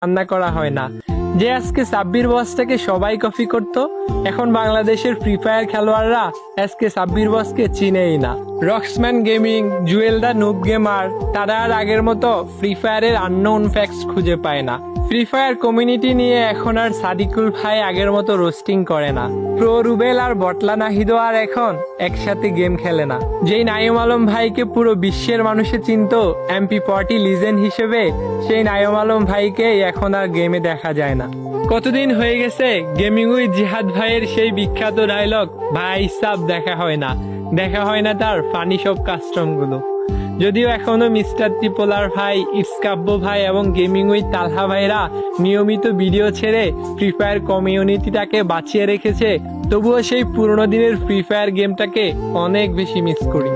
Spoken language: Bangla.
রান্না করা হয় না। যে আজকে সাব্বির বসটাকে সবাই কপি করত, এখন বাংলাদেশের ফ্রি ফায়ার খেলোয়াড়রা আজকে সাব্বির বসকে চিনেই না। রক্সম্যান গেমিং, জুয়েল দা নুব গেমার, তারা আর আগের মতো ফ্রি ফায়ারের আননোন ফ্যাক্টস খুঁজে পায় না। ফ্রি ফায়ার কমিউনিটি নিয়ে এখন আর সাদিকুল ভাই আগের মতো রোস্টিং করে না। প্রো রুবেল আর বটলা নাহিদও আর এখন একসাথে গেম খেলে না। যেই নাইম আলম ভাইকে পুরো বিশ্বের মানুষে চিনত MP40 লিজেন্ড হিসেবে, সেই নাইম আলম ভাইকে এখন আর গেমে দেখা যায় না। কতদিন হয়ে গেছে গেমিং উইথ জিহাদ ভাইয়ের সেই বিখ্যাত ডায়লগ ভাই সাব দেখা হয় না, দেখা হয় না তার ফানি সব কাস্টম গুলো। যদিও এখনো মিস্টার ত্রিপোলার ভাই, ইটসকাব্য ভাই এবং গেমিং উইথ তালহা ভাইরা নিয়মিত ভিডিও ছেড়ে ফ্রি ফায়ার কমিউনিটিটাকে বাঁচিয়ে রেখেছে, তবুও সেই পুরোনো দিনের ফ্রি ফায়ার গেমটাকে অনেক বেশি মিস করি।